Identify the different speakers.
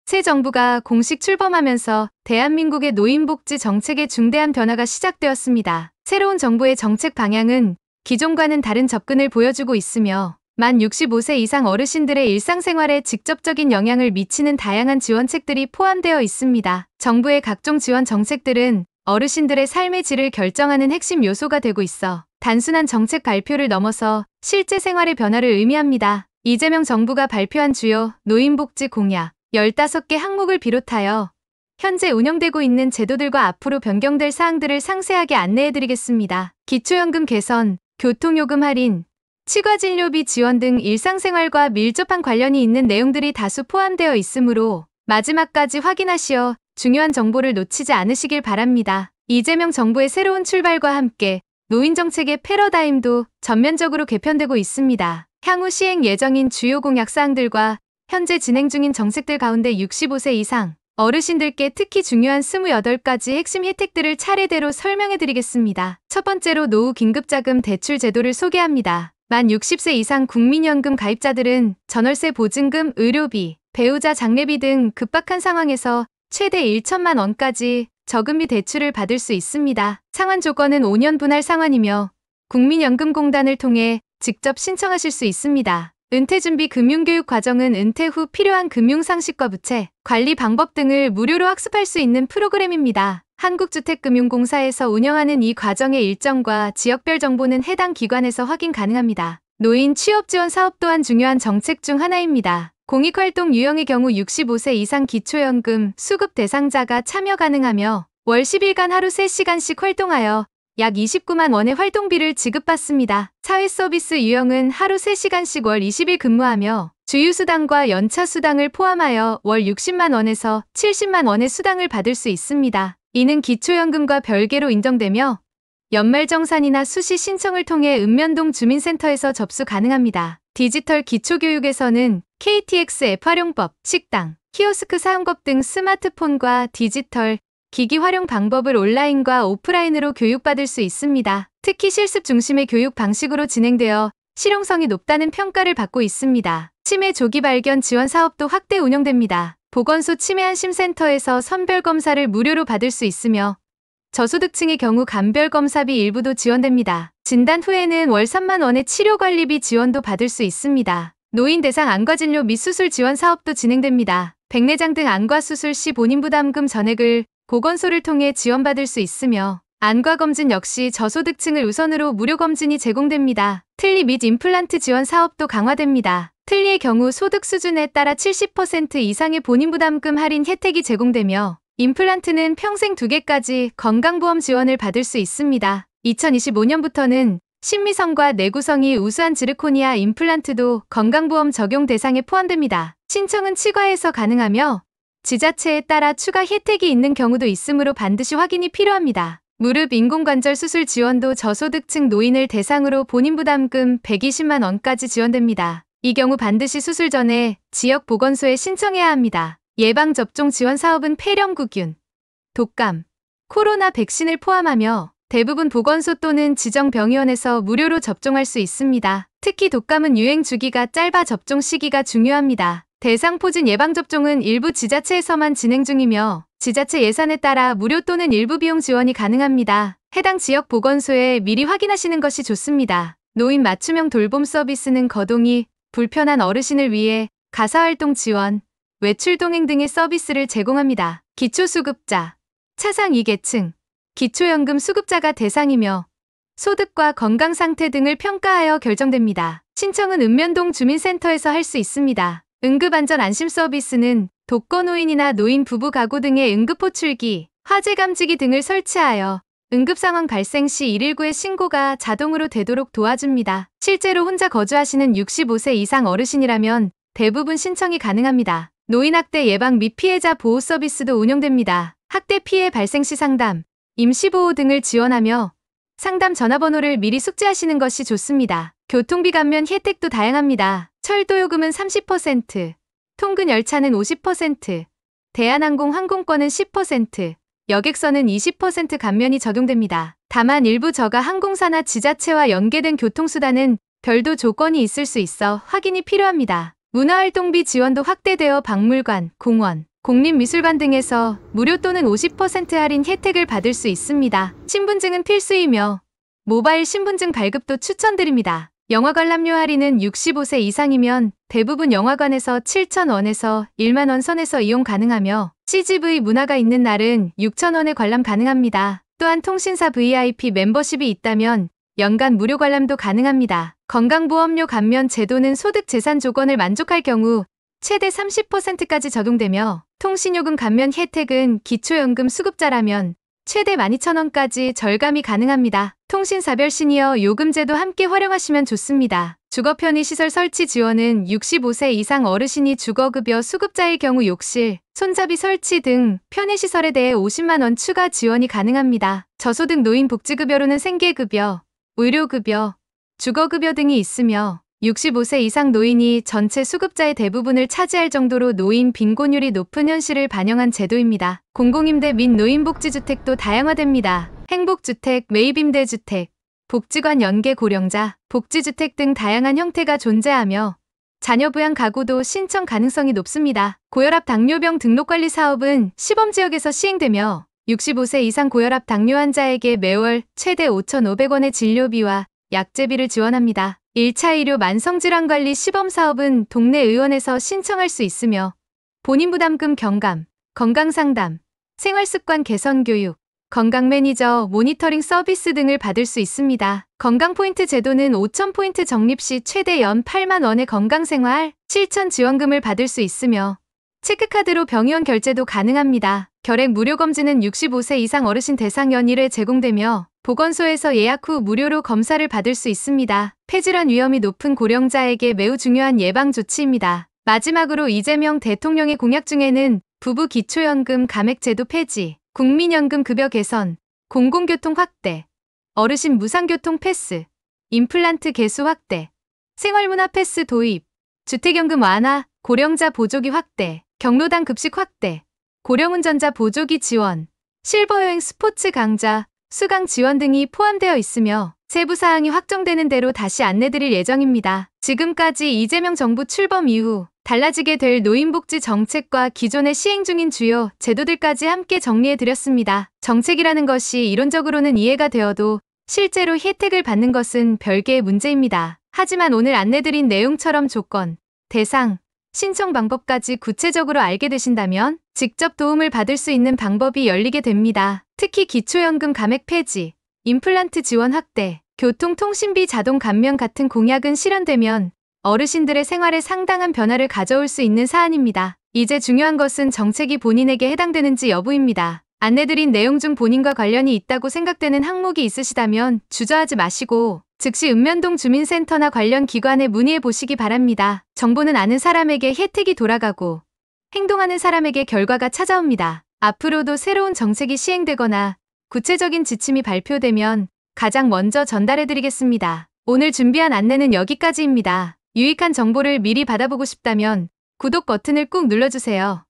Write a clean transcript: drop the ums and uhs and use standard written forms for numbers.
Speaker 1: 새 정부가 공식 출범하면서 대한민국의 노인복지 정책에 중대한 변화가 시작되었습니다. 새로운 정부의 정책 방향은 기존과는 다른 접근을 보여주고 있으며 만 65세 이상 어르신들의 일상생활에 직접적인 영향을 미치는 다양한 지원책들이 포함되어 있습니다. 정부의 각종 지원 정책들은 어르신들의 삶의 질을 결정하는 핵심 요소가 되고 있어 단순한 정책 발표를 넘어서 실제 생활의 변화를 의미합니다. 이재명 정부가 발표한 주요 노인복지 공약 15개 항목을 비롯하여 현재 운영되고 있는 제도들과 앞으로 변경될 사항들을 상세하게 안내해드리겠습니다. 기초연금 개선, 교통요금 할인, 치과진료비 지원 등 일상생활과 밀접한 관련이 있는 내용들이 다수 포함되어 있으므로 마지막까지 확인하시어 중요한 정보를 놓치지 않으시길 바랍니다. 이재명 정부의 새로운 출발과 함께 노인정책의 패러다임도 전면적으로 개편되고 있습니다. 향후 시행 예정인 주요 공약 사항들과 현재 진행 중인 정책들 가운데 65세 이상 어르신들께 특히 중요한 28가지 핵심 혜택들을 차례대로 설명해드리겠습니다. 첫 번째로 노후 긴급자금 대출 제도를 소개합니다. 만 60세 이상 국민연금 가입자들은 전월세 보증금, 의료비, 배우자 장례비 등 급박한 상황에서 최대 1천만 원까지 저금리 대출을 받을 수 있습니다. 상환 조건은 5년 분할 상환이며 국민연금공단을 통해 직접 신청하실 수 있습니다. 은퇴준비 금융교육 과정은 은퇴 후 필요한 금융상식과 부채, 관리 방법 등을 무료로 학습할 수 있는 프로그램입니다. 한국주택금융공사에서 운영하는 이 과정의 일정과 지역별 정보는 해당 기관에서 확인 가능합니다. 노인 취업지원 사업 또한 중요한 정책 중 하나입니다. 공익활동 유형의 경우 65세 이상 기초연금 수급 대상자가 참여 가능하며 월 10일간 하루 3시간씩 활동하여 약 29만 원의 활동비를 지급받습니다. 사회서비스 유형은 하루 3시간씩 월 20일 근무하며 주유수당과 연차수당을 포함하여 월 60만 원에서 70만 원의 수당을 받을 수 있습니다. 이는 기초연금과 별개로 인정되며 연말정산이나 수시 신청을 통해 읍면동 주민센터에서 접수 가능합니다. 디지털 기초교육에서는 KTX 앱 활용법, 식당, 키오스크 사용법 등 스마트폰과 디지털 기기 활용 방법을 온라인과 오프라인으로 교육받을 수 있습니다. 특히 실습 중심의 교육 방식으로 진행되어 실용성이 높다는 평가를 받고 있습니다. 치매 조기 발견 지원 사업도 확대 운영됩니다. 보건소 치매안심센터에서 선별검사를 무료로 받을 수 있으며 저소득층의 경우 간별검사비 일부도 지원됩니다. 진단 후에는 월 3만 원의 치료관리비 지원도 받을 수 있습니다. 노인 대상 안과진료 및 수술 지원 사업도 진행됩니다. 백내장 등 안과수술 시 본인 부담금 전액을 보건소를 통해 지원받을 수 있으며 안과검진 역시 저소득층을 우선으로 무료 검진이 제공됩니다. 틀니 및 임플란트 지원 사업도 강화됩니다. 틀니의 경우 소득 수준에 따라 70% 이상의 본인 부담금 할인 혜택이 제공되며 임플란트는 평생 2개까지 건강보험 지원을 받을 수 있습니다. 2025년부터는 신미성과 내구성이 우수한 지르코니아 임플란트도 건강보험 적용 대상에 포함됩니다. 신청은 치과에서 가능하며 지자체에 따라 추가 혜택이 있는 경우도 있으므로 반드시 확인이 필요합니다. 무릎 인공관절 수술 지원도 저소득층 노인을 대상으로 본인 부담금 120만 원까지 지원됩니다. 이 경우 반드시 수술 전에 지역 보건소에 신청해야 합니다. 예방접종 지원 사업은 폐렴구균, 독감, 코로나 백신을 포함하며 대부분 보건소 또는 지정병의원에서 무료로 접종할 수 있습니다. 특히 독감은 유행 주기가 짧아 접종 시기가 중요합니다. 대상포진 예방접종은 일부 지자체에서만 진행 중이며 지자체 예산에 따라 무료 또는 일부 비용 지원이 가능합니다. 해당 지역 보건소에 미리 확인하시는 것이 좋습니다. 노인 맞춤형 돌봄 서비스는 거동이 불편한 어르신을 위해 가사활동 지원, 외출 동행 등의 서비스를 제공합니다. 기초수급자, 차상 2계층, 기초연금 수급자가 대상이며 소득과 건강상태 등을 평가하여 결정됩니다. 신청은 읍면동 주민센터에서 할 수 있습니다. 응급안전안심 서비스는 독거노인이나 노인 부부 가구 등의 응급호출기, 화재감지기 등을 설치하여 응급상황 발생 시 119에 신고가 자동으로 되도록 도와줍니다. 실제로 혼자 거주하시는 65세 이상 어르신이라면 대부분 신청이 가능합니다. 노인학대 예방 및 피해자 보호 서비스도 운영됩니다. 학대 피해 발생 시 상담, 임시보호 등을 지원하며 상담 전화번호를 미리 숙지하시는 것이 좋습니다. 교통비 감면 혜택도 다양합니다. 철도요금은 30%, 통근 열차는 50%, 대한항공 항공권은 10%, 여객선은 20% 감면이 적용됩니다. 다만 일부 저가 항공사나 지자체와 연계된 교통수단은 별도 조건이 있을 수 있어 확인이 필요합니다. 문화활동비 지원도 확대되어 박물관, 공원, 공립미술관 등에서 무료 또는 50% 할인 혜택을 받을 수 있습니다. 신분증은 필수이며 모바일 신분증 발급도 추천드립니다. 영화 관람료 할인은 65세 이상이면 대부분 영화관에서 7,000원에서 10,000원 선에서 이용 가능하며 CGV 문화가 있는 날은 6,000원에 관람 가능합니다. 또한 통신사 VIP 멤버십이 있다면 연간 무료 관람도 가능합니다. 건강보험료 감면 제도는 소득 재산 조건을 만족할 경우 최대 30%까지 적용되며 통신요금 감면 혜택은 기초연금 수급자라면 최대 12,000원까지 절감이 가능합니다. 통신사별 시니어 요금제도 함께 활용하시면 좋습니다. 주거편의시설 설치 지원은 65세 이상 어르신이 주거급여 수급자일 경우 욕실, 손잡이 설치 등 편의시설에 대해 50만 원 추가 지원이 가능합니다. 저소득 노인 복지급여로는 생계급여, 의료급여, 주거급여 등이 있으며 65세 이상 노인이 전체 수급자의 대부분을 차지할 정도로 노인 빈곤율이 높은 현실을 반영한 제도입니다. 공공임대 및 노인복지주택도 다양화됩니다. 행복주택, 매입임대주택, 복지관 연계 고령자, 복지주택 등 다양한 형태가 존재하며 자녀 부양 가구도 신청 가능성이 높습니다. 고혈압 당뇨병 등록관리 사업은 시범지역에서 시행되며 65세 이상 고혈압 당뇨 환자에게 매월 최대 5,500원의 진료비와 약제비를 지원합니다. 1차 의료 만성질환관리 시범사업은 동네 의원에서 신청할 수 있으며 본인부담금 경감, 건강상담, 생활습관 개선 교육, 건강매니저, 모니터링 서비스 등을 받을 수 있습니다. 건강포인트 제도는 5,000포인트 적립 시 최대 연 8만 원의 건강생활 실천 지원금을 받을 수 있으며 체크카드로 병의원 결제도 가능합니다. 결핵 무료검진은 65세 이상 어르신 대상 연 1회 제공되며 보건소에서 예약 후 무료로 검사를 받을 수 있습니다. 폐질환 위험이 높은 고령자에게 매우 중요한 예방조치입니다. 마지막으로 이재명 대통령의 공약 중에는 부부 기초연금 감액제도 폐지, 국민연금 급여 개선, 공공교통 확대, 어르신 무상교통 패스, 임플란트 개수 확대, 생활문화 패스 도입, 주택연금 완화, 고령자 보조기 확대, 경로당 급식 확대, 고령운전자 보조기 지원, 실버여행 스포츠 강좌, 수강 지원 등이 포함되어 있으며 세부 사항이 확정되는 대로 다시 안내드릴 예정입니다. 지금까지 이재명 정부 출범 이후 달라지게 될 노인복지 정책과 기존에 시행 중인 주요 제도들까지 함께 정리해드렸습니다. 정책이라는 것이 이론적으로는 이해가 되어도 실제로 혜택을 받는 것은 별개의 문제입니다. 하지만 오늘 안내드린 내용처럼 조건, 대상, 신청 방법까지 구체적으로 알게 되신다면 직접 도움을 받을 수 있는 방법이 열리게 됩니다. 특히 기초연금 감액 폐지, 임플란트 지원 확대, 교통통신비 자동 감면 같은 공약은 실현되면 어르신들의 생활에 상당한 변화를 가져올 수 있는 사안입니다. 이제 중요한 것은 정책이 본인에게 해당되는지 여부입니다. 안내드린 내용 중 본인과 관련이 있다고 생각되는 항목이 있으시다면 주저하지 마시고 즉시 읍면동 주민센터나 관련 기관에 문의해 보시기 바랍니다. 정보는 아는 사람에게 혜택이 돌아가고 행동하는 사람에게 결과가 찾아옵니다. 앞으로도 새로운 정책이 시행되거나 구체적인 지침이 발표되면 가장 먼저 전달해드리겠습니다. 오늘 준비한 안내는 여기까지입니다. 유익한 정보를 미리 받아보고 싶다면 구독 버튼을 꾹 눌러주세요.